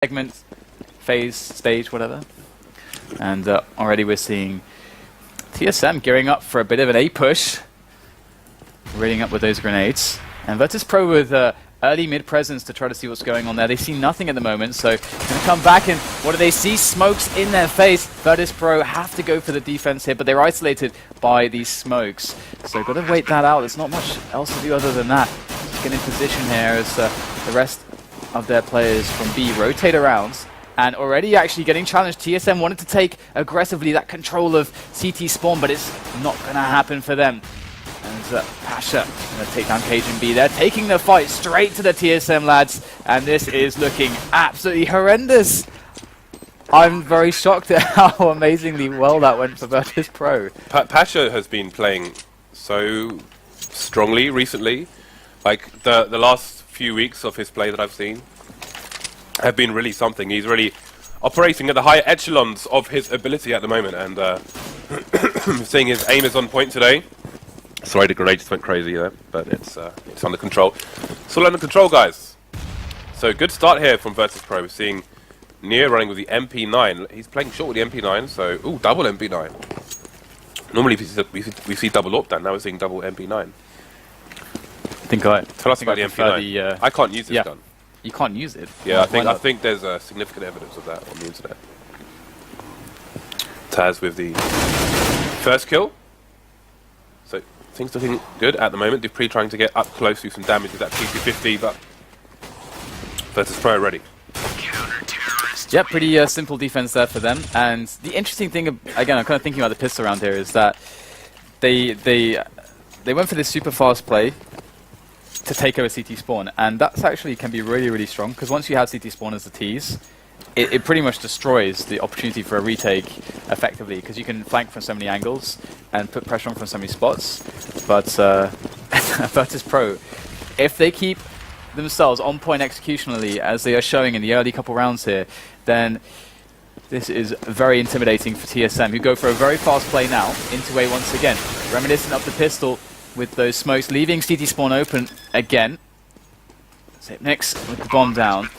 segment, phase, stage, whatever. And already we're seeing TSM gearing up for a bit of an A push, reading up with those grenades. And Virtus.pro with early mid presence to try to see what's going on there. They see nothing at the moment, so going to come back and what do they see? Smokes in their face. Virtus.pro have to go for the defense here, but they're isolated by these smokes. So got to wait that out. There's not much else to do other than that. Just get in position here as the rest of their players from B rotate around. And already actually getting challenged. TSM wanted to take aggressively that control of CT spawn, but it's not going to happen for them. And Pasha going to take down Cajun B. They're taking the fight straight to the TSM lads, and this is looking absolutely horrendous. I'm very shocked at how amazingly well that went for Virtus.pro. Pasha has been playing so strongly recently. Like the last few weeks of his play that I've seen have been really something. He's really operating at the higher echelons of his ability at the moment, and seeing his aim is on point today. Sorry, the grenade just went crazy there, but it's under control. It's all under control, guys. So good start here from Virtus.pro. We're seeing Neo running with the MP9. He's playing short with the MP9, so ooh, double MP9. Normally we see double AWP, now we're seeing double MP9. Tell us about the MP9. I can't use this gun. You can't use it? Yeah, I think there's significant evidence of that on the internet. Taz with the first kill. So things looking good at the moment. Dupree trying to get up close, do some damage with that TC50, but Virtus.pro ready. Yeah, pretty simple defense there for them. And the interesting thing, again, I'm kind of thinking about the pistol round here, is that they went for this super fast play to take over CT spawn, and that's actually can be really, really strong, because once you have CT spawn as the tease, it pretty much destroys the opportunity for a retake effectively, because you can flank from so many angles and put pressure on from so many spots. But Virtus.pro, if they keep themselves on point executionally, as they are showing in the early couple rounds here, then this is very intimidating for TSM, who go for a very fast play now into A once again. Reminiscent of the pistol with those smokes, leaving CT spawn open again. Xipnix with the bomb down.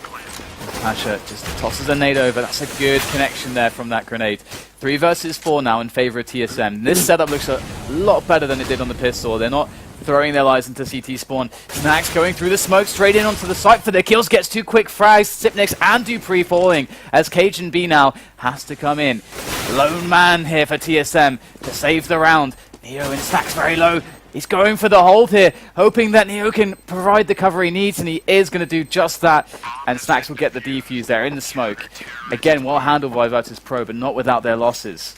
Pasha just tosses a nade over. That's a good connection there from that grenade. 3 versus 4 now in favor of TSM. This setup looks a lot better than it did on the pistol. They're not throwing their lives into CT spawn. Snacks going through the smoke straight in onto the site for their kills. Gets 2 quick frags. Xipnix and Dupree falling as Cajun B now has to come in. Lone man here for TSM to save the round. Neo and Snacks very low. He's going for the hold here, hoping that Neo can provide the cover he needs, and he is going to do just that. And Snacks will get the defuse there in the smoke. Again, well handled by Virtus.pro, but not without their losses.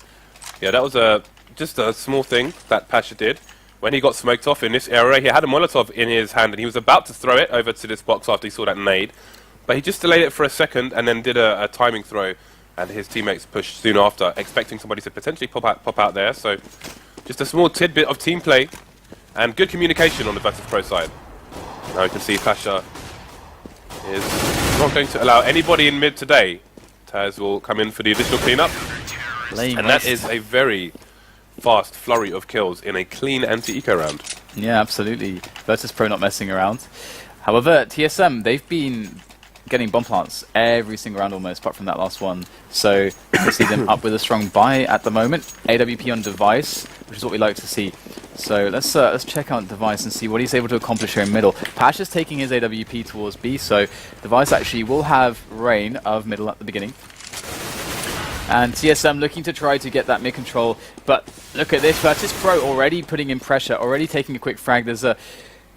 Yeah, that was just a small thing that Pasha did. When he got smoked off in this area, he had a Molotov in his hand, and he was about to throw it over to this box after he saw that nade. But he just delayed it for a second, and then did a timing throw, and his teammates pushed soon after, expecting somebody to potentially pop out there. So just a small tidbit of team play. And good communication on the Virtus.pro side. Now you can see Pasha is not going to allow anybody in mid today. Taz will come in for the additional cleanup. And that is a very fast flurry of kills in a clean anti-eco round. Yeah, absolutely. Virtus.pro not messing around. However, TSM, they've been getting bomb plants every single round almost, apart from that last one. So we see them up with a strong buy at the moment. AWP on device, which is what we like to see. So let's check out device and see what he's able to accomplish here in middle. Pasha's taking his AWP towards B, so device actually will have rain of middle at the beginning. And TSM looking to try to get that mid control, but look at this, Virtus.pro already putting in pressure, already taking a quick frag. There's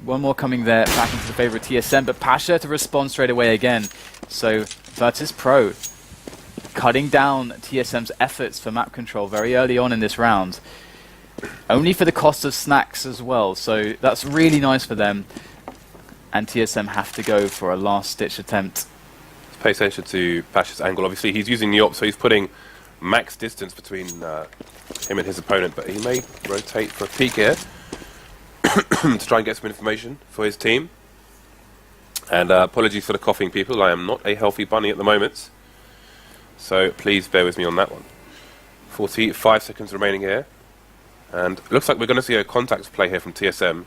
one more coming there back into the favor of TSM, but Pasha to respond straight away again. So Virtus.pro cutting down TSM's efforts for map control very early on in this round. Only for the cost of Snacks as well, so that's really nice for them. And TSM have to go for a last-ditch attempt. Let's pay attention to Pasha's angle. Obviously, he's using the AWP, so he's putting max distance between him and his opponent, but he may rotate for a peek here to try and get some information for his team. And apologies for the coughing, people. I am not a healthy bunny at the moment, so please bear with me on that one. 45 seconds remaining here. And looks like we're going to see a contact play here from TSM,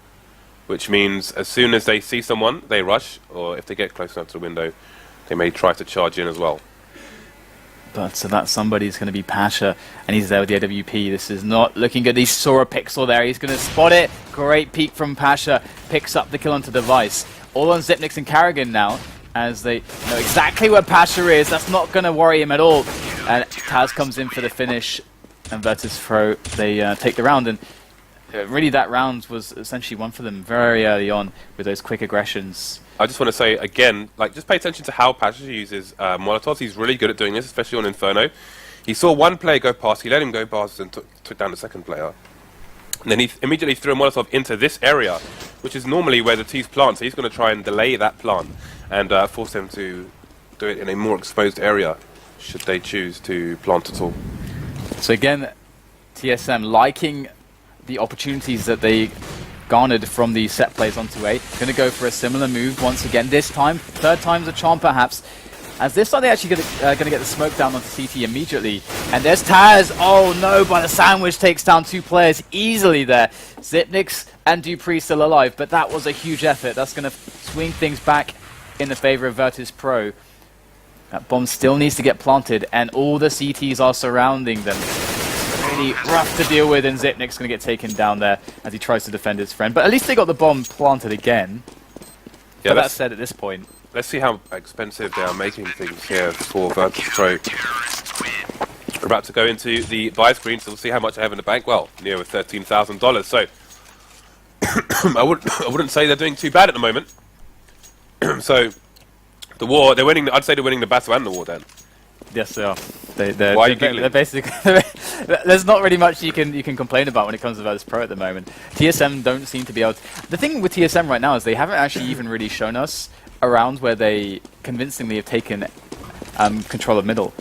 which means as soon as they see someone, they rush, or if they get close enough to the window, they may try to charge in as well. But so that somebody's going to be Pasha, and he's there with the AWP. This is not looking good. He saw a pixel there. He's going to spot it. Great peek from Pasha. Picks up the kill onto Device. All on Xyp9x and Karrigan now, as they know exactly where Pasha is. That's not going to worry him at all. And Taz comes in for the finish, and Virtus.pro, they take the round. And really, that round was essentially one for them very early on with those quick aggressions. I just want to say again, like, just pay attention to how Pasha uses Molotovs. He's really good at doing this, especially on Inferno. He saw one player go past, he let him go past and took down the second player. And then he immediately threw a Molotov into this area, which is normally where the T's plant. So he's going to try and delay that plant and force them to do it in a more exposed area, should they choose to plant at all. So again, TSM liking the opportunities that they garnered from the set plays onto A. Going to go for a similar move once again. This time, third time's a charm perhaps. As this time they actually going to get the smoke down onto CT immediately. And there's Taz. Oh no, but the sandwich takes down 2 players easily there. Xyp9x and Dupree still alive, but that was a huge effort. That's going to swing things back in the favor of Virtus.pro. That bomb still needs to get planted, and all the CTs are surrounding them. Really rough to deal with, and Xyp9x going to get taken down there as he tries to defend his friend. But at least they got the bomb planted again. Yeah, but that said, at this point, let's see how expensive they are making things here for Virtus.pro. We're about to go into the buy screen, so we'll see how much I have in the bank. Well, near with $13,000. So I wouldn't say they're doing too bad at the moment. So the war, they're winning. I'd say they're winning the battle and the war. Then. Yes, they are. They're Why are you giggling? They're basically. There's not really much you can complain about when it comes to Virtus.pro at the moment. TSM don't seem to be able to. The thing with TSM right now is they haven't actually even really shown us a round where they convincingly have taken control of middle.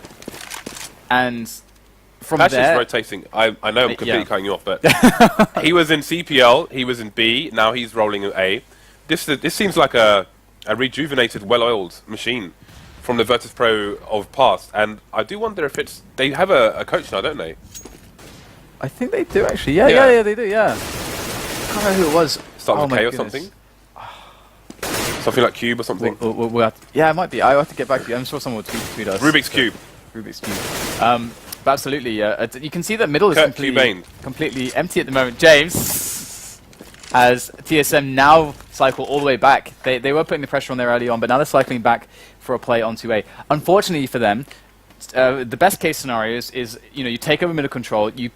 And from Pasha's there, rotating. I know I'm completely yeah. cutting you off, but he was in CPL, he was in B, now he's rolling in A. This seems like a rejuvenated, well-oiled machine from the Virtus.pro of past, and I do wonder if it's... They have a coach now, don't they? I think they do actually. Yeah, they do. Yeah. I can't remember who it was. Starts with my K or goodness. something? Something like Cube or something? We'll have to, yeah, it might be. I have to get back to you. I'm sure someone will tweet us. Rubik's Cube. Rubik's Cube. But absolutely, you can see that middle is completely empty at the moment. James, as TSM now cycle all the way back. They were putting the pressure on there early on, but now they're cycling back for a play onto A. Unfortunately for them, the best case scenario is you take over middle control, you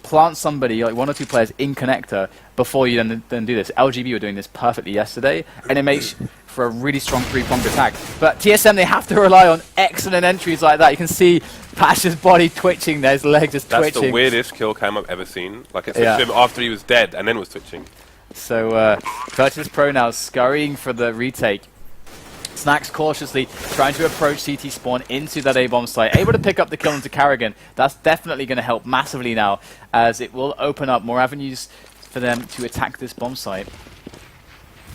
plant somebody, like 1 or 2 players in connector before you then do this. LGB were doing this perfectly yesterday, and it makes for a really strong 3-pronged attack. But TSM, they have to rely on excellent entries like that. You can see Pasha's body twitching there, his leg just twitching. That's the weirdest kill cam I've ever seen. Like, it switched him after he was dead and then was twitching. So Virtus.pro now scurrying for the retake. Snax cautiously trying to approach CT spawn into that A-bomb site. Able to pick up the kill into Karrigan. That's definitely going to help massively now, as it will open up more avenues for them to attack this bomb site.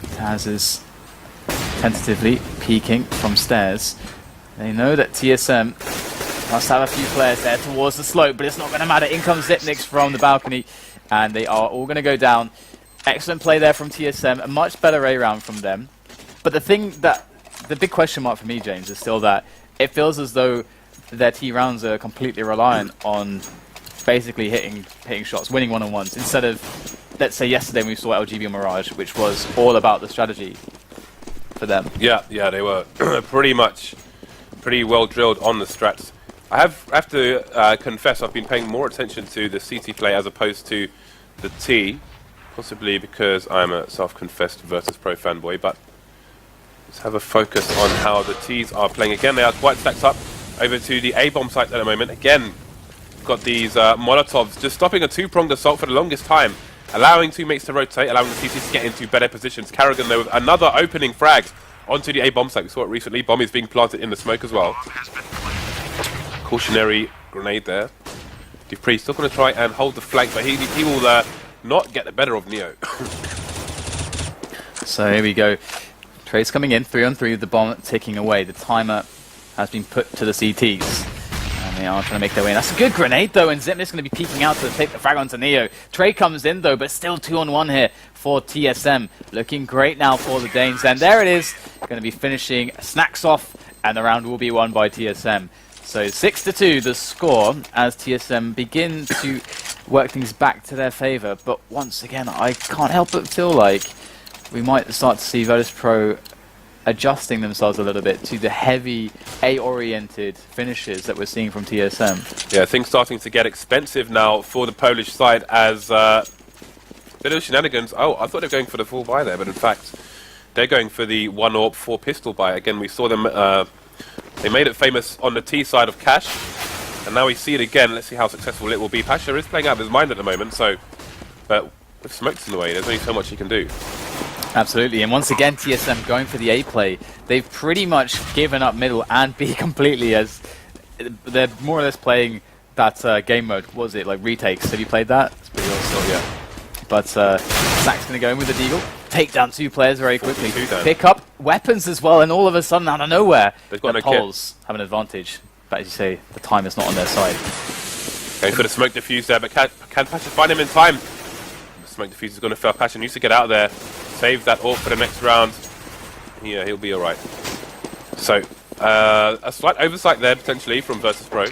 Taz is tentatively peeking from stairs. They know that TSM must have a few players there towards the slope, but it's not going to matter. In comes Xyp9x from the balcony, and they are all going to go down. Excellent play there from TSM. A much better A round from them. But the big question mark for me, James, is still that it feels as though their T rounds are completely reliant on basically hitting shots, winning one-on-ones, instead of, let's say, yesterday when we saw LGB and Mirage, which was all about the strategy for them. Yeah, they were pretty well drilled on the strats. I have to confess, I've been paying more attention to the CT play as opposed to the T, possibly because I'm a self-confessed Virtus.pro fanboy, but let's have a focus on how the T's are playing. Again, they are quite stacked up over to the A-bomb site at the moment. Again, got these Molotovs just stopping a 2-pronged assault for the longest time, allowing teammates to rotate, allowing the CTs to get into better positions. Karrigan, though, with another opening frag onto the A-bomb site. We saw it recently. Bomb is being planted in the smoke as well. Cautionary grenade there. Dupree still going to try and hold the flank, but he will not get the better of Neo. So here we go. Trade's coming in, 3-on-3 with the bomb ticking away. The timer has been put to the CTs. And they are trying to make their way in. That's a good grenade, though, and Xyp9x is going to be peeking out to take the frag onto Neo. Trade comes in, though, but still 2-on-1 here for TSM. Looking great now for the Danes. And there it is. Going to be finishing Snax off and the round will be won by TSM. So 6-2 the score as TSM begin to work things back to their favour. But once again, I can't help but feel like we might start to see Virtus.pro adjusting themselves a little bit to the heavy A-oriented finishes that we're seeing from TSM. Yeah, things starting to get expensive now for the Polish side as little shenanigans. Oh, I thought they were going for the full buy there, but in fact, they're going for the 1-AWP 4 pistol buy. Again, we saw them, they made it famous on the T side of Cash, and now we see it again. Let's see how successful it will be. Pasha is playing out of his mind at the moment, so, but with smokes in the way, there's only so much he can do. Absolutely, and once again TSM going for the A play. They've pretty much given up middle and B completely, as they're more or less playing that game mode. What was it, like retakes? Have you played that? It's pretty awesome. Yeah. But Zach's going to go in with the deagle, take down 2 players very quickly, pick up weapons as well, and all of a sudden out of nowhere, they've got the Poles have an advantage. But as you say, the time is not on their side. Going for the smoke diffuse there, but can Pasha find him in time? The smoke diffuse is going to fail. Pasha needs to get out of there. Save that AWP for the next round. Yeah, he'll be alright. So, a slight oversight there, potentially, from Virtus.pro.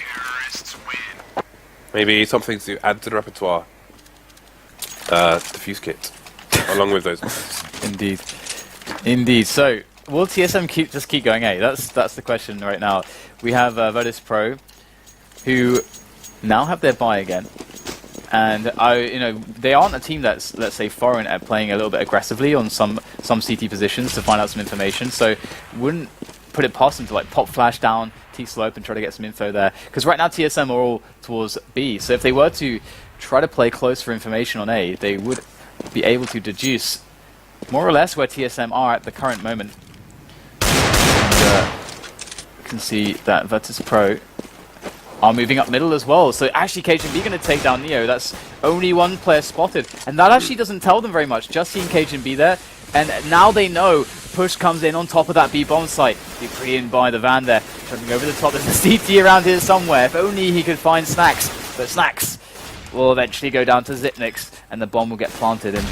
Maybe something to add to the repertoire. Diffuse kit, along with those. Indeed. Indeed. So, will TSM just keep going A? That's the question right now. We have Virtus.pro, who now have their buy again. And they aren't a team that's, let's say, foreign at playing a little bit aggressively on some CT positions to find out some information. So wouldn't put it past them to like pop flash down T slope and try to get some info there. Because right now TSM are all towards B. So if they were to try to play close for information on A, they would be able to deduce more or less where TSM are at the current moment. And you can see that Virtus.pro are moving up middle as well. So actually Cajun B going to take down Neo. That's only 1 player spotted. And that actually doesn't tell them very much. Just seeing Cajun B there. And now they know push comes in on top of that B bomb site. dupreeh in by the van there. Jumping over the top. There's a CT around here somewhere. If only he could find Snacks. But Snacks will eventually go down to Zipnix. And the bomb will get planted. And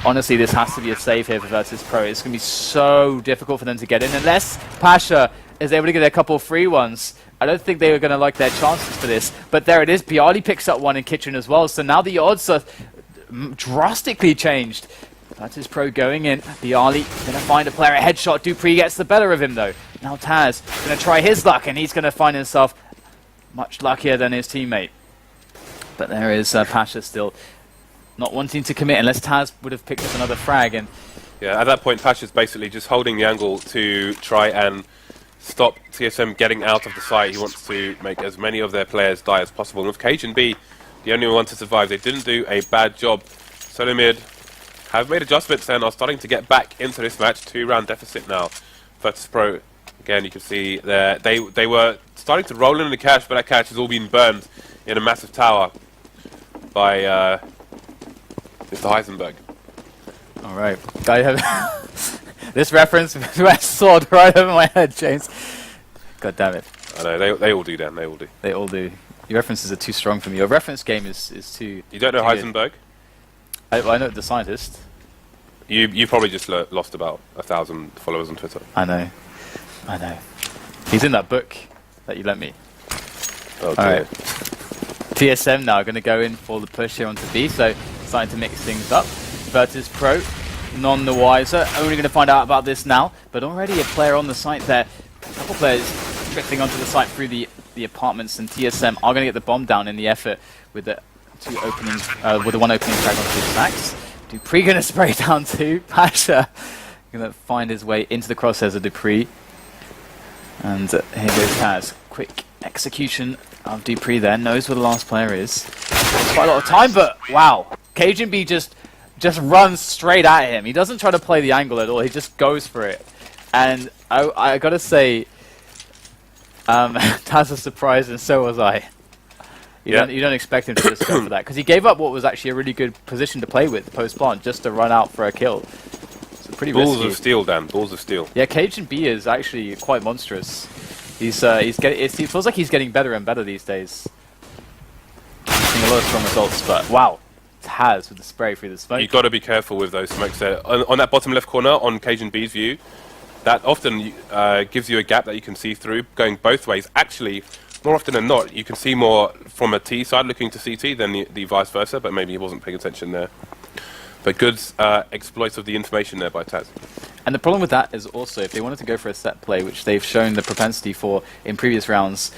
honestly, this has to be a save here for Virtus.pro. It's going to be so difficult for them to get in. Unless Pasha is able to get a couple of free ones. I don't think they were going to like their chances for this. But there it is. Bialy picks up 1 in Kitchen as well. So now the odds are drastically changed. Virtus.pro going in. Bialy going to find a player. A headshot. dupreeh gets the better of him though. Now Taz going to try his luck. And he's going to find himself much luckier than his teammate. But there is Pasha still not wanting to commit unless Taz would have picked up another frag. And yeah, at that point Pasha's basically just holding the angle to try and stop TSM getting out of the site. He wants to make as many of their players die as possible. And with Cajun B, the only one to survive, they didn't do a bad job. Solo mid have made adjustments and are starting to get back into this match. 2-round deficit now. Virtus.pro, again, you can see there, they were starting to roll in the cache, but that cache has all been burned in a massive tower by Mr. Heisenberg. all right, I have this reference went sword right over my head, James. God damn it! I know they all do, Dan. They all do. They all do. Your references are too strong for me. Your reference game is too. You don't know Heisenberg? I know the scientist. You probably just lost about 1,000 followers on Twitter. I know. He's in that book that you lent me. Oh, all right. TSM now going to go in for the push here onto B. So starting to mix things up. Virtus.pro, none the wiser. Only going to find out about this now. But already a player on the site there. A couple players drifting onto the site through the apartments, and TSM are going to get the bomb down in the effort with the with the 1 opening frag onto the Snacks. dupreeh going to spray down too. Pasha going to find his way into the crosshairs of dupreeh. And here goes Taz. Quick execution of dupreeh there. Knows where the last player is. Takes quite a lot of time, but wow. Cajun B just runs straight at him. He doesn't try to play the angle at all. He just goes for it. And I gotta say, Taz was surprised, and so was I. You don't expect him to just go for that, because he gave up what was actually a really good position to play with post-plant, just to run out for a kill. So pretty Balls risky. of steel, Dan. Balls of steel. Yeah, Cajun B is actually quite monstrous. It feels like he's getting better and better these days. Seeing a lot of strong results, but wow. Taz with the spray through the smoke. You've got to be careful with those smokes there. On that bottom left corner, on Cajun B's view, that often gives you a gap that you can see through, going both ways. Actually, more often than not, you can see more from a T side looking to CT than the vice versa, but maybe he wasn't paying attention there. But good exploits of the information there by Taz. And the problem with that is also, if they wanted to go for a set play, which they've shown the propensity for in previous rounds,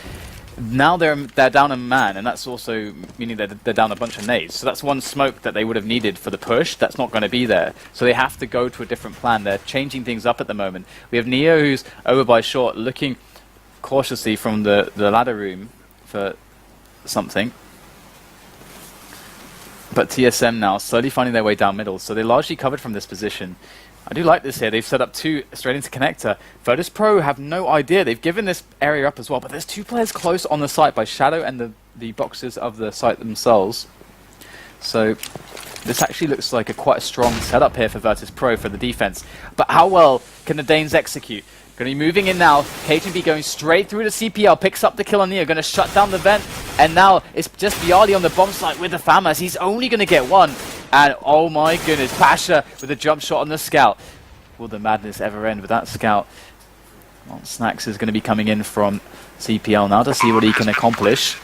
now they're down a man, and that's also meaning that they're down a bunch of nades. So that's one smoke that they would have needed for the push. That's not going to be there. So they have to go to a different plan. They're changing things up at the moment. We have Neo, who's over by short, looking cautiously from the ladder room for something. But TSM now slowly finding their way down middle. So they're largely covered from this position. I do like this here. They've set up 2 straight into connector. Virtus.pro have no idea. They've given this area up as well, but there's 2 players close on the site by Shadow and the boxes of the site themselves. So this actually looks like quite a strong setup here for Virtus.pro for the defense. But how well can the Danes execute? Going to be moving in now. KTB going straight through the CPL, picks up the kill on Neo, going to shut down the vent. And now it's just Bialy on the bomb site with the FAMAS. He's only going to get one. And oh my goodness, Pasha with a jump shot on the scout. Will the madness ever end with that scout? Well, Snacks is going to be coming in from CPL now to see what he can accomplish.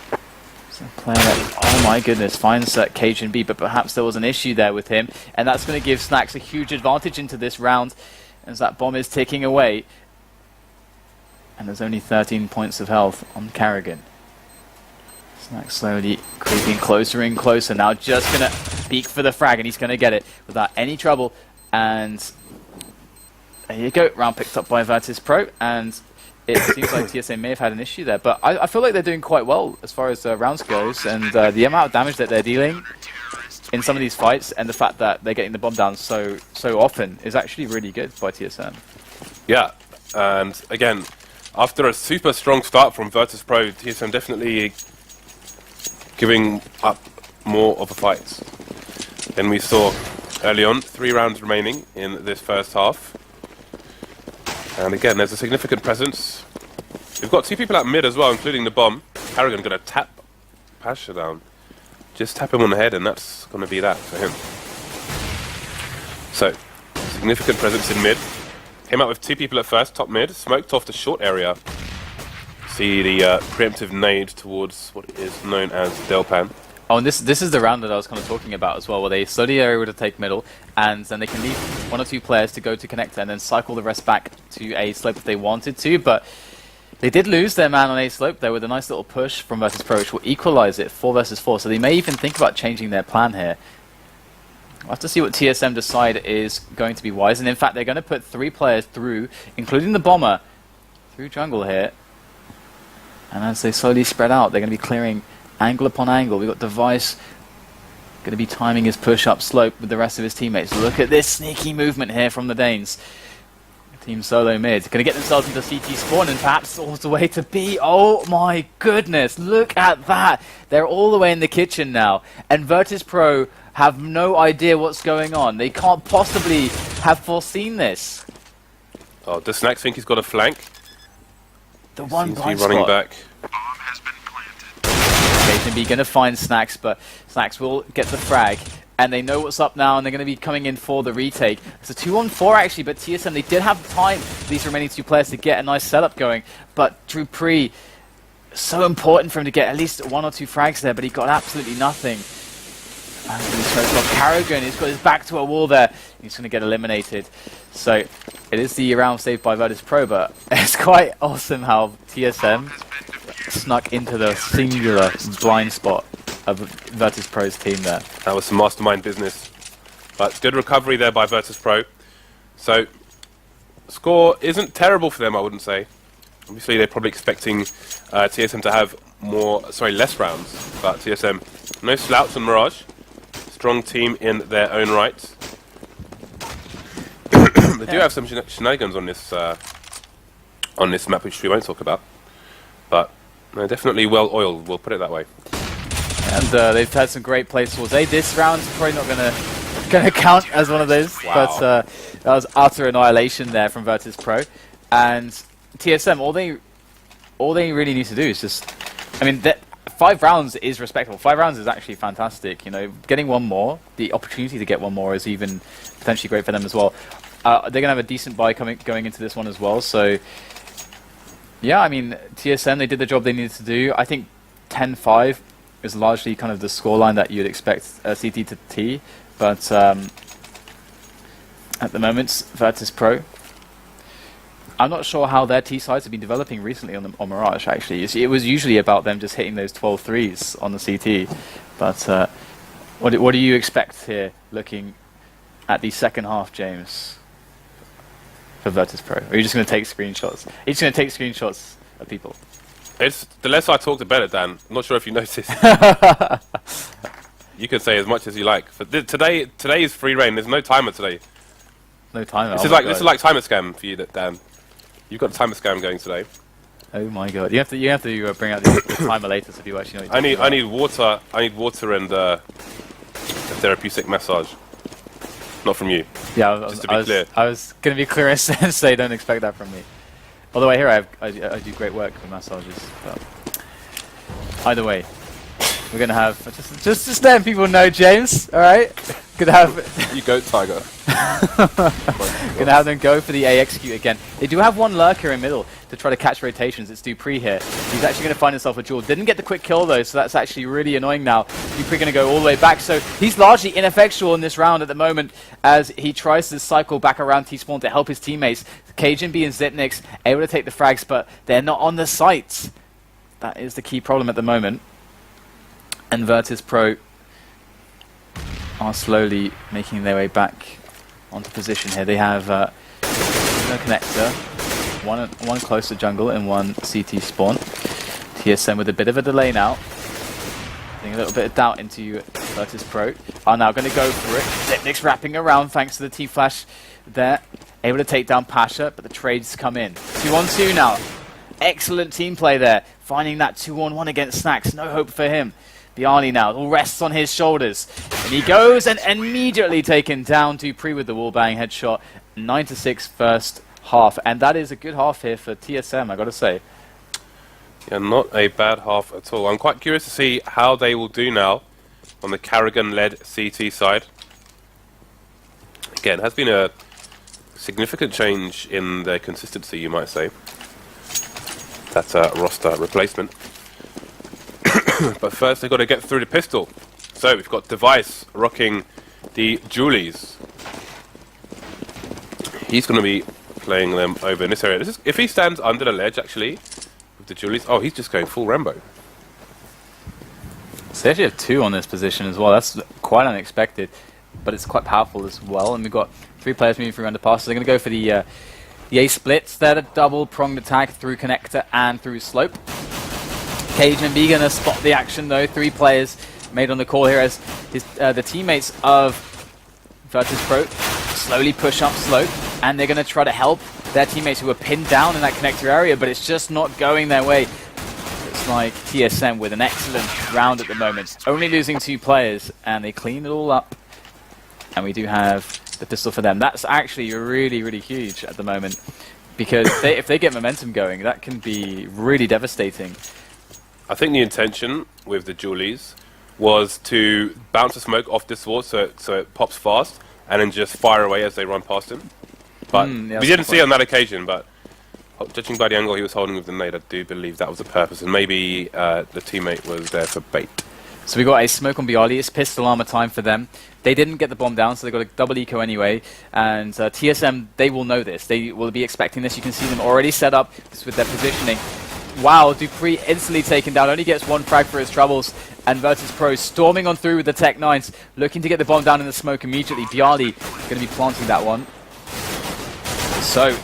So player that, oh my goodness, finds Cajun B, but perhaps there was an issue there with him. And that's going to give Snacks a huge advantage into this round as that bomb is ticking away. And there's only 13 points of health on Carrigan. Snacks slowly creeping closer and closer. Now just going to peek for the frag, and he's going to get it without any trouble. And there you go. Round picked up by Virtus.pro. And it seems like TSA may have had an issue there. But I feel like they're doing quite well as far as rounds goes. And the amount of damage that they're dealing in some of these fights, and the fact that they're getting the bomb down so often, is actually really good by TSM. Yeah, and again, after a super strong start from Virtus.pro, TSM definitely giving up more of a fight than we saw early on. 3 rounds remaining in this first half. And again, there's a significant presence. We've got 2 people at mid as well, including the bomb. Carrigan going to tap Pasha down. Just tap him on the head, and that's going to be that for him. So, significant presence in mid. Came out with 2 people at first, top mid, smoked off the short area. See the preemptive nade towards what is known as Delpan. Oh, and this is the round that I was kind of talking about as well, where they slowly are able to take middle, and then they can leave 1 or 2 players to go to connector and then cycle the rest back to A slope if they wanted to, but they did lose their man on A slope there with a nice little push from Virtus.pro, which will equalize it 4 versus 4, so they may even think about changing their plan here. We'll have to see what TSM decide is going to be wise, and in fact they're going to put 3 players through, including the bomber, through jungle here. And as they slowly spread out, they're going to be clearing angle upon angle. We've got Device going to be timing his push up slope with the rest of his teammates. Look at this sneaky movement here from the Danes. Team solo mid. Going to get themselves into CT spawn and perhaps all the way to B. Oh my goodness, look at that. They're all the way in the kitchen now. And Virtus.pro have no idea what's going on. They can't possibly have foreseen this. Oh, does Snacks think he's got a flank? The one blind running spot. back. KTB going to find Snacks, but Snacks will get the frag. And they know what's up now, and they're going to be coming in for the retake. It's a 2-on-4 actually, but TSM, they did have time, these remaining 2 players, to get a nice setup going. But Drew Pre, so important for him to get at least 1 or 2 frags there, but he got absolutely nothing. And he's off Carrigan, he's got his back to a wall there. He's going to get eliminated. So it is the round saved by Virtus.pro, but it's quite awesome how TSM snuck into the singular blind spot of Virtus.pro's team there. That was some mastermind business. But good recovery there by Virtus.pro. So, score isn't terrible for them, I wouldn't say. Obviously, they're probably expecting TSM to have less rounds. But TSM, no slouch on Mirage. Strong team in their own right. They do have some shenanigans on this map, which we won't talk about. But definitely well oiled, we'll put it that way. And they've had some great plays towards A. This round's probably not gonna count as one of those, wow. But that was utter annihilation there from Virtus.pro. And TSM, all they really need to do is just, I mean, 5 rounds is respectable. 5 rounds is actually fantastic. You know, getting 1 more, the opportunity to get 1 more is even potentially great for them as well. they're going to have a decent buy going into this one as well. So, yeah, I mean, TSM, they did the job they needed to do. I think 10-5 is largely kind of the scoreline that you'd expect CT to T. But at the moment, Virtus.pro, I'm not sure how their T sides have been developing recently on Mirage, actually. You see, it was usually about them just hitting those 12 threes on the CT. But what do you expect here, looking at the second half, James, for Virtus.pro? Or are you just going to take screenshots? Are you just going to take screenshots of people? It's the less I talk, the better, Dan. I'm not sure if you noticed. You can say as much as you like. But today is free reign. There's no timer today. No timer. This is like timer scam for you, Dan. You've got a timer scam going today. Oh my god! You have to bring out the timer later so people actually know. I need water. I need water and a therapeutic massage. Not from you. Yeah, just to be clear. I was going to be clear and say don't expect that from me. Although I hear I do great work with massages. But either way, we're going to have just letting people know, James. All right, gonna have you go, Tiger. Gonna have them go for the A execute again. They do have one lurker in middle to try to catch rotations. It's Dupree here. He's actually going to find himself a duel. Didn't get the quick kill though, so that's actually really annoying now. Dupree going to go all the way back, so he's largely ineffectual in this round at the moment as he tries to cycle back around T-spawn to help his teammates. Cajun B and Zipnix able to take the frags, but they're not on the sites. That is the key problem at the moment. And Virtus.pro are slowly making their way back onto position here. They have no connector, one close to jungle and one CT spawn. TSM with a bit of a delay now. Putting a little bit of doubt into Virtus.pro. Are now going to go for it. Zipnix wrapping around thanks to the T-flash there. Able to take down Pasha, but the trades come in. 2-on-2 now. Excellent team play there. Finding that 2-on-1 against Snacks. No hope for him. Bialy now, all rests on his shoulders. And he goes and immediately taken down. Dupree with the wallbang headshot. 9-6 first half. And that is a good half here for TSM, I gotta say. Yeah, not a bad half at all. I'm quite curious to see how they will do now on the Carrigan-led CT side. Again, has been a significant change in their consistency, you might say. That's a roster replacement. But first they've got to get through the pistol. So we've got Device rocking the Julies. He's going to be playing them over in this area. If he stands under the ledge, actually, with the Julies... Oh, he's just going full Rambo. So they actually have two on this position as well. That's quite unexpected, but it's quite powerful as well. And we've got 3 players moving through underpass. So they're going to go for the A splits. They're a double-pronged attack through connector and through slope. Cajun B going to spot the action though. 3 players made on the call here as the teammates of Virtus.pro slowly push up slope, and they're going to try to help their teammates who are pinned down in that connector area, but it's just not going their way. It's like TSM with an excellent round at the moment, only losing 2 players, and they clean it all up. And we do have the pistol for them. That's actually really, really huge at the moment, because if they get momentum going, that can be really devastating. I think the intention with the Julies was to bounce a smoke off this wall so it pops fast and then just fire away as they run past him. But we didn't see it on that occasion, but judging by the angle he was holding with the nade, I do believe that was the purpose, and maybe the teammate was there for bait. So we got a smoke on Bialy. It's pistol armor time for them. They didn't get the bomb down, so they got a double eco anyway. And TSM, they will know this. They will be expecting this. You can see them already set up just with their positioning. Wow, Dupree instantly taken down, only gets 1 frag for his troubles, and Virtus.pro storming on through with the Tech 9s, looking to get the bomb down in the smoke immediately. Bialy going to be planting that one. So,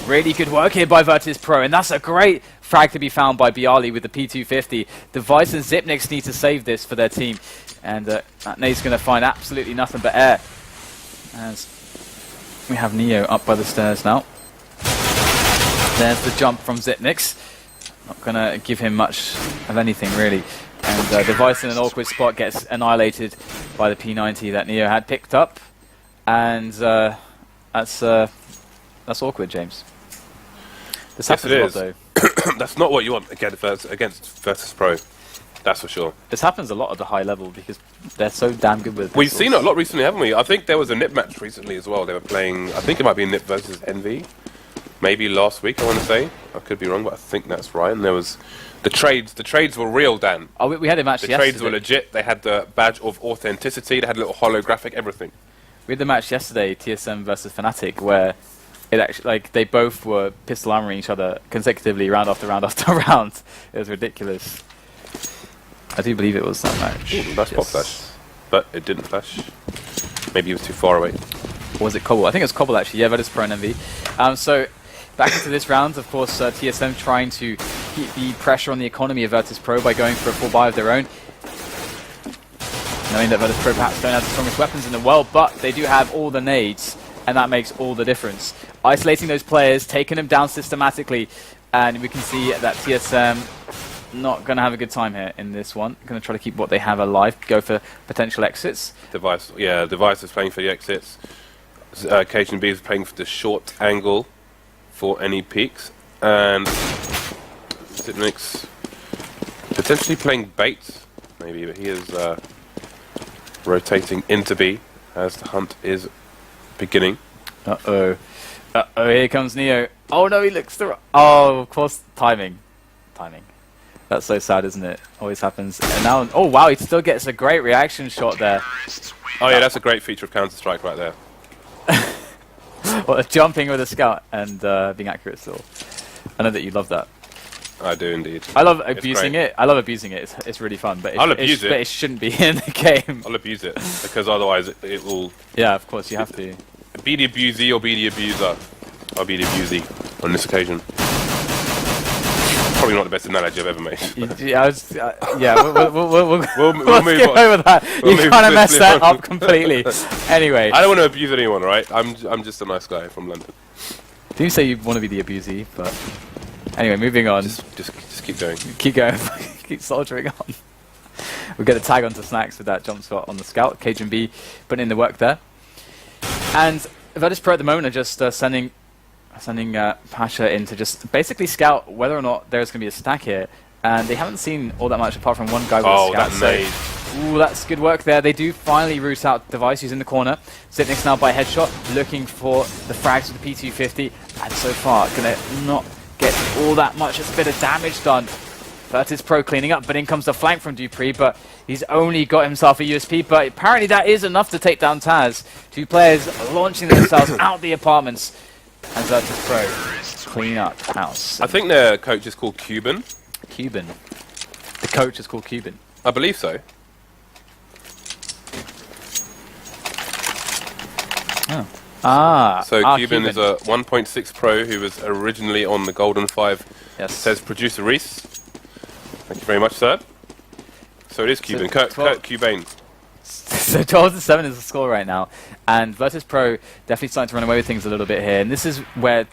really good work here by Virtus.pro, and that's a great frag to be found by Bialy with the P250. Device and Zipnix need to save this for their team, and that nade's going to find absolutely nothing but air. As we have Neo up by the stairs now. There's the jump from Zipnix. Not going to give him much of anything, really. And Device in an awkward spot gets annihilated by the P90 that Neo had picked up. And that's awkward, James. This yes, happens a lot, though. That's not what you want against Virtus.pro. That's for sure. This happens a lot at the high level because they're so damn good with We've pistols. seen it a lot recently, haven't we? I think there was a Nip match recently as well. They were playing, I think it might be Nip versus Envy. Maybe last week, I want to say. I could be wrong, but I think that's right. And there was the trades. The trades were real, Dan. Oh, we had a match The yesterday. trades were legit. They had the badge of authenticity. They had a little holographic everything. We had the match yesterday, TSM versus Fnatic, where it actually, like, they both were pistol armoring each other consecutively, round after round after round. It was ridiculous. I do believe it was that match. That's pop flash. But it didn't flash. Maybe he was too far away. Or was it Cobble? I think it was Cobble, actually. Yeah, Virtus.pro and Envy. So, back into this round, of course, TSM trying to keep the pressure on the economy of Virtus.pro by going for a full buy of their own. Knowing that Virtus.pro perhaps don't have the strongest weapons in the world, but they do have all the nades, and that makes all the difference. Isolating those players, taking them down systematically, and we can see that TSM not going to have a good time here in this one. Going to try to keep what they have alive, go for potential exits. Device is playing for the exits. Cajun B is playing for the short angle for any peaks, and Zipnix potentially playing bait, maybe, but he is rotating into B as the hunt is beginning. Uh-oh. Uh-oh, here comes Neo. Oh no, he looks through. Oh, of course, timing. That's so sad, isn't it? Always happens. And now, oh wow, he still gets a great reaction shot there. Oh yeah, that's a great feature of Counter-Strike right there. Well, jumping with a scout and being accurate still. I know that you love that. I do indeed. I love abusing it. I love abusing it. It's really fun, but I'll abuse it. But it shouldn't be in the game. I'll abuse it because otherwise it will. Yeah, of course you have to. Be the abusee or be the abuser. I'll be the abusee on this occasion. Probably not the best analogy I've ever made. Yeah, we'll move skip on. over that. We'll You kind of move messed that on. up completely. Anyway, I don't want to abuse anyone, right? I'm just a nice guy from London. do you say you want to be the abusee? But anyway, moving on. Just keep going. Keep going. Keep soldiering on. We get a tag onto Snacks with that jump spot on the scout. Cajun B putting in the work there. And Virtus.pro at the moment are just sending Pasha in to just basically scout whether or not there's going to be a stack here. And they haven't seen all that much apart from one guy with a scout. That nade. Ooh, that's good work there. They do finally root out Device, who's in the corner. Zipnix now by headshot, looking for the frags with the P250. And so far, going to not get all that much. It's a bit of damage done. Virtus.pro cleaning up, but in comes the flank from Dupree, but he's only got himself a USP, but apparently that is enough to take down Taz. Two players launching themselves out the apartments, and Virtus.pro clean up house. I think their coach is called Cuban. Cuban. The coach is called Cuban. I believe so. Oh. So Cuban is a 1.6 pro who was originally on the Golden 5. Yes. Says producer Reese. Thank you very much, sir. So it is Cuban. Kurt Cuban. So 12-7 is the score right now, and Virtus.pro definitely starting to run away with things a little bit here. And this is where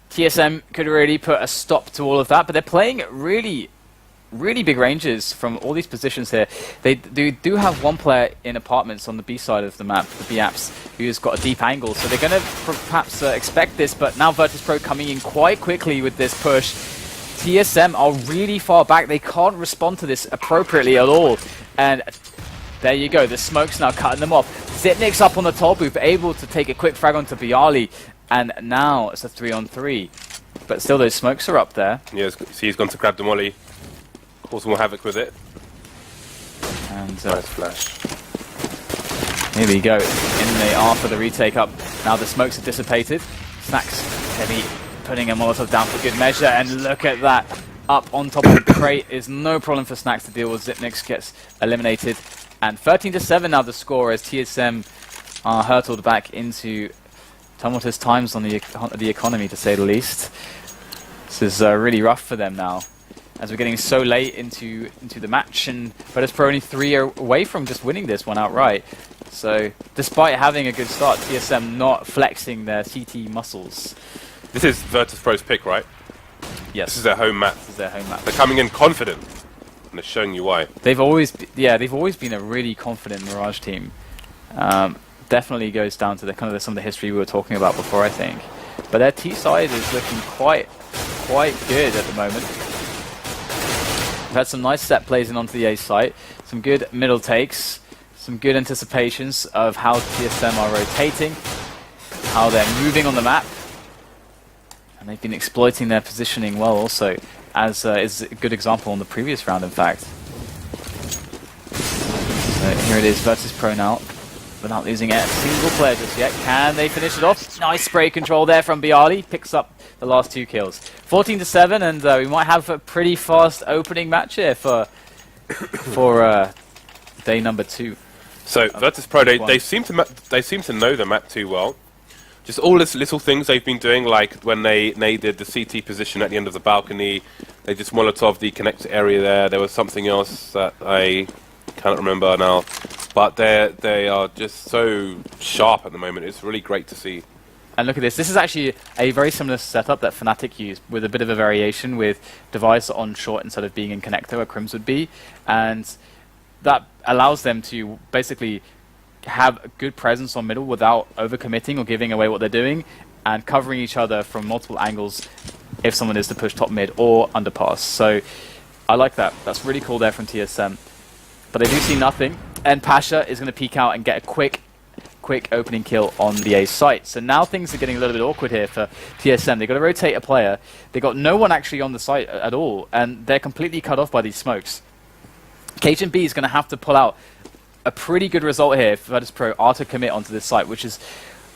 TSM could really put a stop to all of that. But they're playing really big ranges from all these positions here. They do have one player in apartments on the B side of the map, the B-apps, who's got a deep angle. So they're going to perhaps expect this. But now Virtus.pro coming in quite quickly with this push. TSM are really far back. They can't respond to this appropriately at all. And there you go. The smoke's now cutting them off. Zipnix up on the top booth, able to take a quick frag onto Bialy. And now it's a 3-on-3. But still, those smokes are up there. Yeah, see, he's gone to grab the molly. Cause more havoc with it. And Nice flash. here we go. In they are for the retake up. Now the smokes are dissipated. Snacks heavy, putting a Molotov down for good measure. And look at that. Up on top of the crate is no problem for Snacks to deal with. Zipnix gets eliminated. And 13-7 now the score as TSM are hurtled back into tumultuous times on the economy, to say the least. This is really rough for them now, as we're getting so late into the match, and Virtus.pro only 3 away from just winning this one outright. So, despite having a good start, TSM not flexing their CT muscles. This is Virtus.pro's pick, right? Yes. This is their home map. This is their home map. They're coming in confident, and they're showing you why. They've always been a really confident Mirage team. Definitely goes down to some of the history we were talking about before, I think. But their T side is looking quite good at the moment. We've had some nice set plays in onto the A site, some good middle takes, some good anticipations of how TSM are rotating, how they're moving on the map, and they've been exploiting their positioning well also, as is a good example on the previous round, in fact. So here it is, Virtus.pro now, without losing a single player just yet. Can they finish it off? Nice spray control there from Bialy, picks up the last 2 kills. 14-7, and we might have a pretty fast opening match here for day number 2. So Virtus.pro, they seem to know the map too well. Just all these little things they've been doing, like when they did the CT position at the end of the balcony, they just Molotov the connector area there. There was something else that I cannot remember now, but they are just so sharp at the moment. It's really great to see. And look at this. This is actually a very similar setup that Fnatic used, with a bit of a variation with Device on short instead of being in connector where Crims would be, and that allows them to basically have a good presence on middle without overcommitting or giving away what they're doing, and covering each other from multiple angles if someone is to push top mid or underpass. So I like that. That's really cool there from TSM. But I do see nothing, and Pasha is going to peek out and get a quick opening kill on the A site. So now things are getting a little bit awkward here for TSM. They've got to rotate a player. They've got no one actually on the site at all, and they're completely cut off by these smokes. KGB is going to have to pull out a pretty good result here for Virtus.pro are to commit onto this site, which is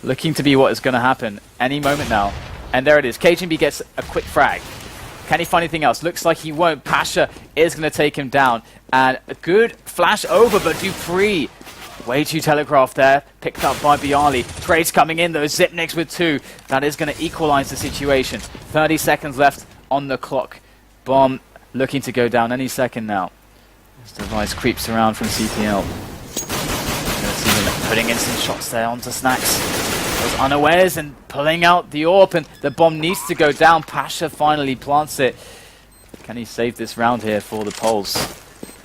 looking to be what is going to happen any moment now. And there it is. KGB gets a quick frag. Can he find anything else? Looks like he won't. Pasha is going to take him down. And a good flash over, but Dupree, way too telegraphed there. Picked up by Bialy. Trades coming in, though. Zipnix with 2. That is going to equalize the situation. 30 seconds left on the clock. Bomb looking to go down any second now. This Device creeps around from CPL. Putting in some shots there onto Snacks. Was unawares and pulling out the AWP, and the bomb needs to go down. Pasha finally plants it. Can he save this round here for the Poles?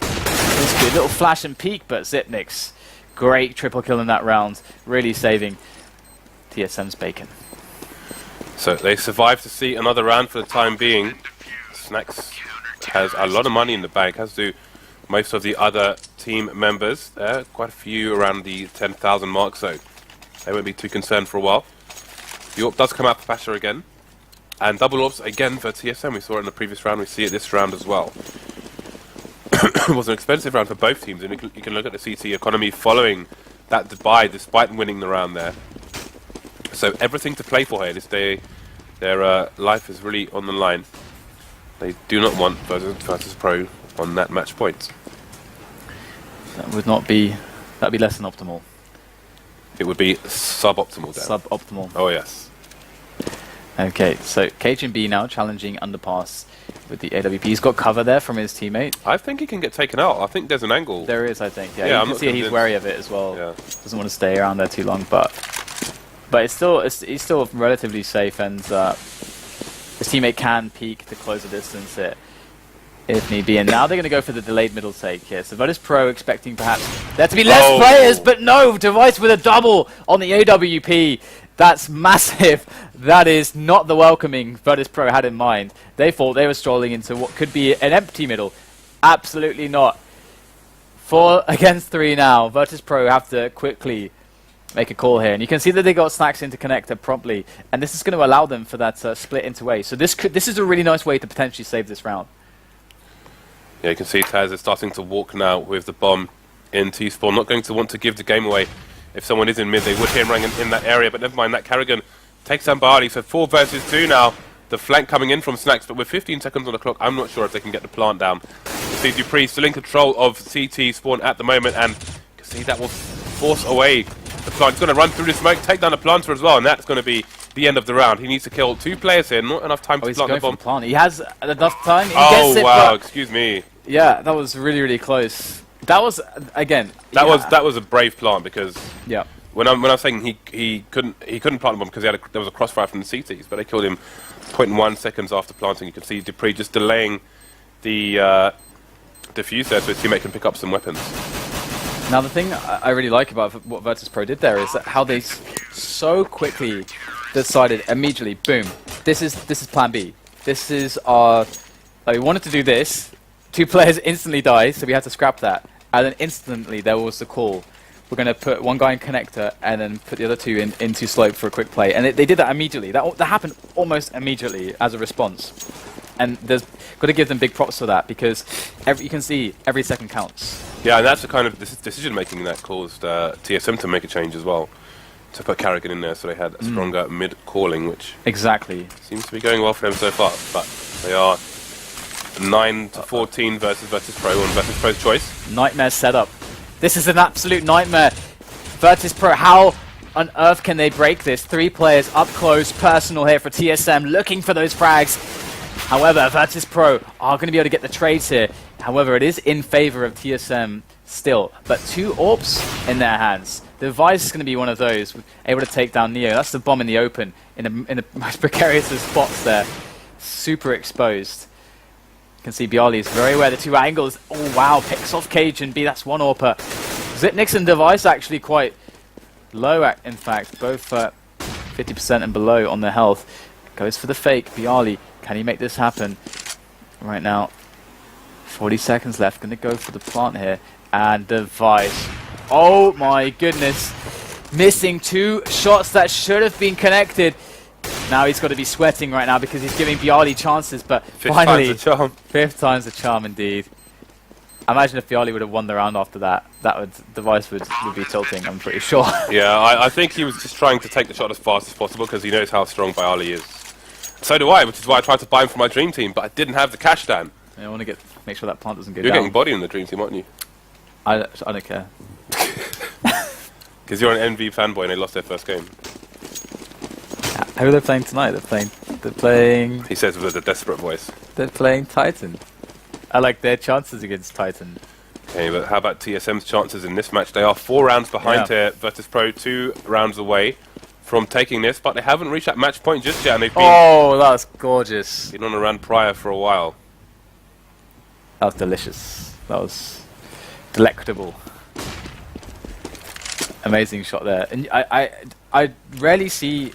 It's good little flash and peek, but Zipnix, great triple kill in that round, really saving TSM's bacon. So they survived to see another round for the time being. Snacks has a lot of money in the bank, as do most of the other team members. Quite a few around the 10,000 mark, so they won't be too concerned for a while. The AWP does come out for Pasha again, and double AWPs again for TSM. We saw it in the previous round, we see it this round as well. It was an expensive round for both teams, and you can look at the CT economy following that buy despite winning the round there. So everything to play for here this day. Their life is really on the line. They do not want Virtus.pro on that match point. That would not be, that'd be less than optimal. It would be suboptimal then. Suboptimal. Oh yes. Okay, so KGB now challenging underpass with the AWP. He's got cover there from his teammate. I think he can get taken out. I think there's an angle. There is, I think. Yeah, Yeah, you can see he's wary of it as well. Yeah. Doesn't want to stay around there too long, but he's still relatively safe, and his teammate can peek to close the distance here if need be. And now they're going to go for the delayed middle take here. So Virtus.pro expecting perhaps there to be less players, but no, Device with a double on the AWP. That's massive. That is not the welcoming Virtus.pro had in mind. They thought they were strolling into what could be an empty middle. Absolutely not. 4 against 3 now. Virtus.pro have to quickly make a call here. And you can see that they got Snacks into connector promptly. And this is going to allow them for that split into A. So this is a really nice way to potentially save this round. Yeah, you can see Taz is starting to walk now with the bomb in T-spawn. Not going to want to give the game away. If someone is in mid, they would hit him in that area, but never mind. That Carrigan takes down Barley, so 4 versus 2 now. The flank coming in from Snacks, but with 15 seconds on the clock, I'm not sure if they can get the plant down. You see Dupree still in control of CT spawn at the moment, and you can see that will force away the plant. He's going to run through the smoke, take down the planter as well, and that's going to be the end of the round. He needs to kill 2 players here, not enough time to plant the bomb. Plant. He has enough time. He oh gets it, wow! Excuse me. Yeah, that was really, really close. That was again. That was a brave plant, because yeah. When I'm saying he couldn't plant the bomb because there was a crossfire from the CTs, but they killed him 0.1 seconds after planting. You can see Dupree just delaying the defuse there so his teammate can pick up some weapons. Now the thing I really like about what Virtus.pro did there is that how they so quickly decided immediately, boom, this is plan B. This is our. We wanted to do this. 2 players instantly die, so we had to scrap that. And then instantly there was the call. We're going to put one guy in connector and then put the other 2 into slope for a quick play. And they did that immediately. That happened almost immediately as a response. And there's got to give them big props for that, because you can see every second counts. Yeah, and that's the kind of decision making that caused TSM to make a change as well, to put Carrigan in there, so they had a stronger mid calling, which exactly seems to be going well for them so far. But they are 9-14 versus Virtus.pro on Virtus.pro's choice. Nightmare setup. This is an absolute nightmare. Virtus.pro, how on earth can they break this? 3 players up close, personal here for TSM, looking for those frags. However, Virtus.pro are going to be able to get the trades here. However, it is in favor of TSM still. But 2 AWPs in their hands. The Device is going to be one of those, able to take down Neo. That's the bomb in the open, in the most precarious of spots there. Super exposed. You can see Bialy is very aware of the 2 angles. Oh wow, picks off Cajun B. That's 1 AWPer. Zipnix and Device actually quite low, in fact. Both 50% and below on their health. Goes for the fake. Bialy, can he make this happen? Right now, 40 seconds left. Going to go for the plant here. And Device. Oh my goodness. Missing 2 shots that should have been connected. Now he's got to be sweating right now because he's giving Bialy chances, but finally, 5th time's the charm. 5th time's the charm indeed. Imagine if Bialy would have won the round after that. Device would be tilting, I'm pretty sure. Yeah, I think he was just trying to take the shot as fast as possible because he knows how strong Bialy is. So do I, which is why I tried to buy him for my dream team, but I didn't have the cash down. Yeah, I want to make sure that plant doesn't go You're down. getting body in the dream team, aren't you? I don't care. Because you're an NV fanboy and they lost their first game. Who are they playing tonight? They're playing. He says with a desperate voice. They're playing Titan. I like their chances against Titan. Okay, but how about TSM's chances in this match? They are 4 rounds behind here. Virtus.pro 2 rounds away from taking this, but they haven't reached that match point just yet, and they've been Oh, that was gorgeous. on a run prior for a while. That was delicious. That was delectable. Amazing shot there. And I rarely see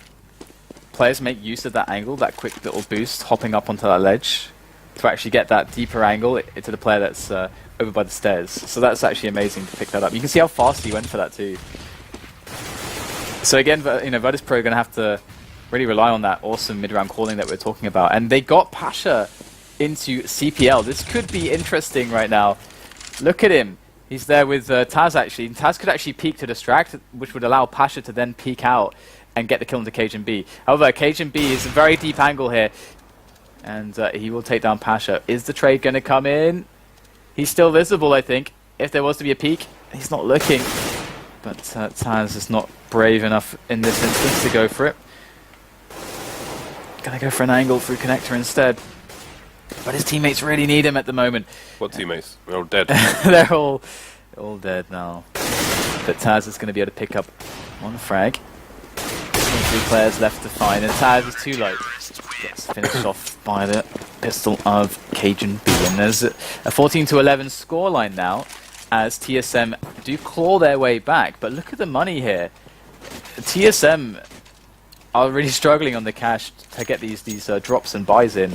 players make use of that angle, that quick little boost, hopping up onto that ledge to actually get that deeper angle into the player that's over by the stairs. So that's actually amazing to pick that up. You can see how fast he went for that too. So again, Virtus.pro are going to have to really rely on that awesome mid-round calling that we're talking about. And they got Pasha into CPL. This could be interesting right now. Look at him. He's there with Taz actually. And Taz could actually peek to distract, which would allow Pasha to then peek out and get the kill into Cajun B. However, Cajun B is a very deep angle here. And he will take down Pasha. Is the trade going to come in? He's still visible, I think. If there was to be a peek, he's not looking. But Taz is not brave enough in this instance to go for it. Gonna go for an angle through connector instead. But his teammates really need him at the moment. What teammates? They're all dead. They're all dead now. But Taz is going to be able to pick up 1 frag. 3 players left to find, and Taz is too low. Gets finished off by the pistol of Cajun B. And there's a 14-11 scoreline now, as TSM do claw their way back. But look at the money here. TSM are really struggling on the cash to get these drops and buys in,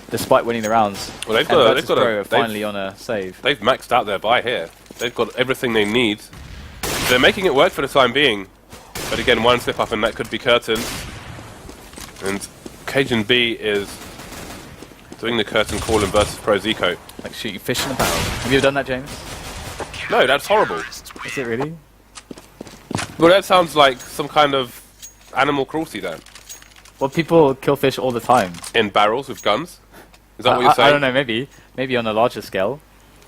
despite winning the rounds. Well, they've finally on a save. They've maxed out their buy here. They've got everything they need. They're making it work for the time being. But again, 1 slip up and that could be curtain. And Cajun B is doing the curtain call in Virtus.pro's eco. Like shooting fish in a barrel. Have you ever done that, James? No, that's horrible. Is it really? Well, that sounds like some kind of animal cruelty then. Well, people kill fish all the time. In barrels with guns? Is that what you're saying? I don't know, maybe on a larger scale.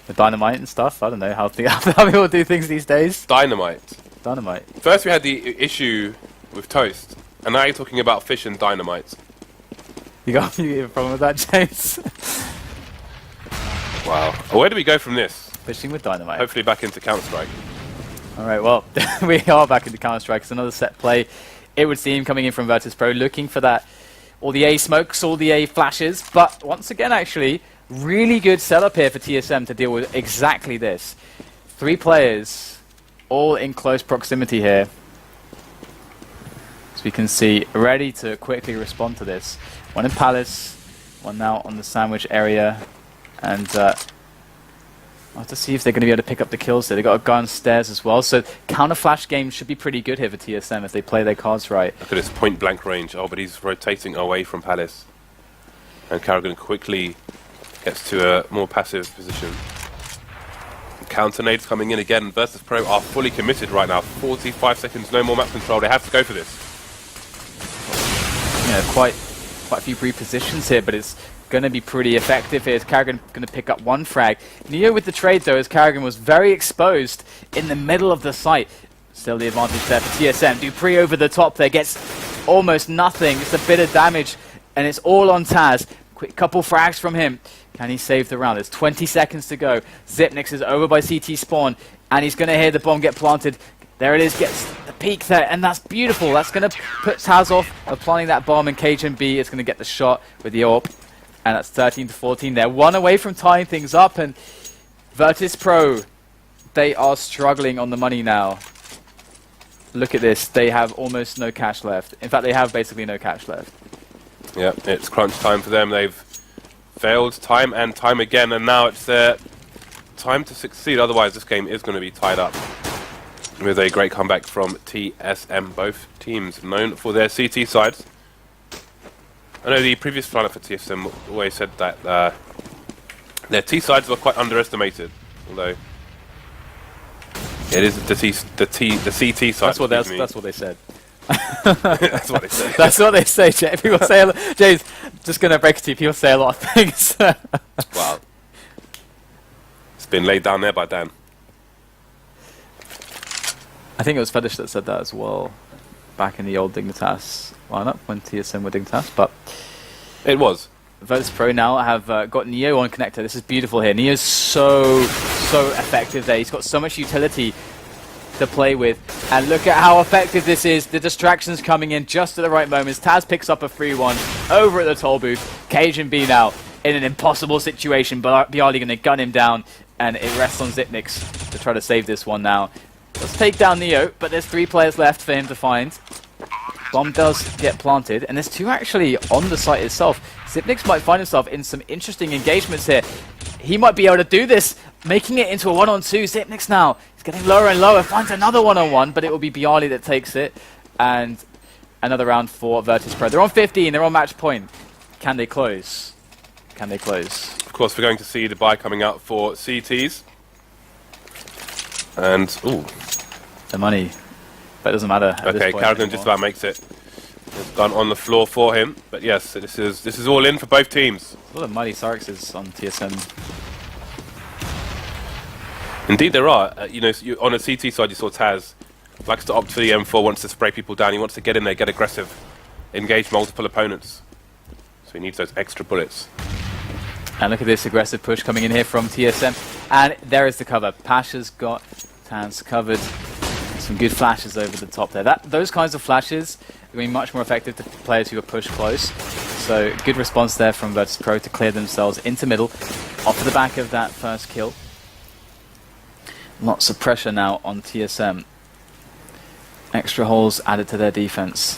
With dynamite and stuff. I don't know how people do things these days. Dynamite. Dynamite. First we had the issue with toast, and now you're talking about fish and dynamite. You got a problem with that, James? Wow. Where do we go from this? Fishing with dynamite. Hopefully back into Counter-Strike. Alright, well, we are back into Counter-Strike. It's another set play, it would seem, coming in from Virtus.pro, looking for that, all the A smokes, all the A flashes. But once again, actually, really good setup here for TSM to deal with exactly this. 3 players, all in close proximity here. As we can see, ready to quickly respond to this. 1 in Palace, 1 now on the sandwich area. And I'll have to see if they're going to be able to pick up the kills there. They've got a guy on stairs as well, so counter-flash game should be pretty good here for TSM if they play their cards right. Look at his point-blank range. Oh, but he's rotating away from Palace. And Karrigan quickly gets to a more passive position. Counter nades coming in again. Virtus.pro are fully committed right now. 45 seconds, no more map control. They have to go for this. Yeah, quite a few repositions here, but it's going to be pretty effective here. Is Karrigan going to pick up one frag? Neo with the trade though, as Karrigan was very exposed in the middle of the site. Still the advantage there for TSM. Dupree over the top there, gets almost nothing. It's a bit of damage, and it's all on Taz. Quick couple frags from him. Can he save the round? There's 20 seconds to go. Xyp9x is over by CT spawn, and he's going to hear the bomb get planted. There it is, gets the peek there, and that's beautiful. That's going to put Taz off of planting that bomb, and KJB is going to get the shot with the AWP. And that's 13-14 there. One away from tying things up, and Virtus.pro, they are struggling on the money now. Look at this. They have almost no cash left. In fact, they have basically no cash left. Yeah, it's crunch time for them. They've failed time and time again, and now it's their time to succeed. Otherwise, this game is going to be tied up. With a great comeback from TSM, both teams known for their CT sides. I know the previous lineup for TSM always said that their T sides were quite underestimated, although it is the CT side. That's what they said. That's what they say. That's what they say, Jay. People say a lot. Jay's just going to break it to you. People say a lot of things. Wow. It's been laid down there by Dan. I think it was Fetish that said that as well, back in the old Dignitas lineup when TSM were Dignitas, but it was. Virtus.pro now have got Neo on connector. This is beautiful here. Neo's so effective there. He's got so much utility to play with, and look at how effective this is. The distractions coming in just at the right moments. Taz picks up a free one over at the toll booth. KJB now in an impossible situation, but Bialy going to gun him down, and it rests on Xyp9x to try to save this one now. Let's take down Neo, but there's 3 players left for him to find. Bomb does get planted, and there's 2 actually on the site itself. Xyp9x might find himself in some interesting engagements here. He might be able to do this, making it into a 1-on-2. Xyp9x now, he's getting lower and lower, finds another 1-on-1, but it will be Bialy that takes it. And another round for Virtus.pro. They're on 15, they're on match point. Can they close? Can they close? Of course, we're going to see the buy coming out for CTs. And, ooh. The money. But it doesn't matter. Okay, Karrigan just about makes it. It's gone on the floor for him. But yes, this is all in for both teams. A lot of muddy Sarks is on TSM. Indeed there are. On a CT side you saw Taz likes to opt for the M4, wants to spray people down. He wants to get in there, get aggressive, engage multiple opponents. So he needs those extra bullets. And look at this aggressive push coming in here from TSM. And there is the cover. Pasha's got Taz covered. Some good flashes over the top there. Those kinds of flashes are going to be much more effective to players who are pushed close. So good response there from Virtus.pro to clear themselves into middle. Off the back of that first kill. Lots of pressure now on TSM. Extra holes added to their defense.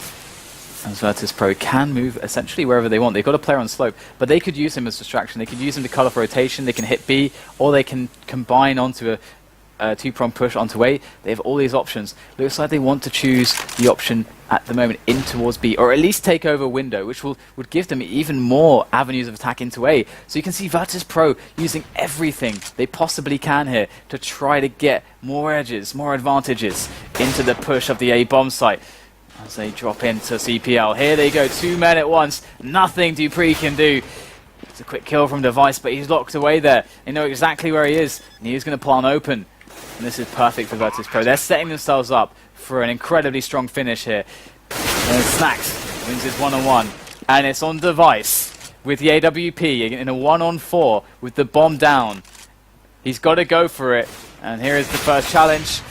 As Virtus.pro can move essentially wherever they want. They've got a player on slope, but they could use him as distraction. They could use him to cut off rotation. They can hit B, or they can combine onto a 2-prong push onto A. They have all these options. Looks like they want to choose the option at the moment in towards B, or at least take over window, which would give them even more avenues of attack into A. So you can see Virtus.pro using everything they possibly can here to try to get more edges, more advantages into the push of the A bomb site. As they drop into CPL. Here they go, 2 men at once. Nothing Dupree can do. It's a quick kill from Device, but he's locked away there. They know exactly where he is, and he's going to plant open. And this is perfect for Virtus.pro. They're setting themselves up for an incredibly strong finish here. And Snacks wins his 1-on-1. And it's on Device with the AWP in a 1-on-4 with the bomb down. He's got to go for it. And here is the first challenge.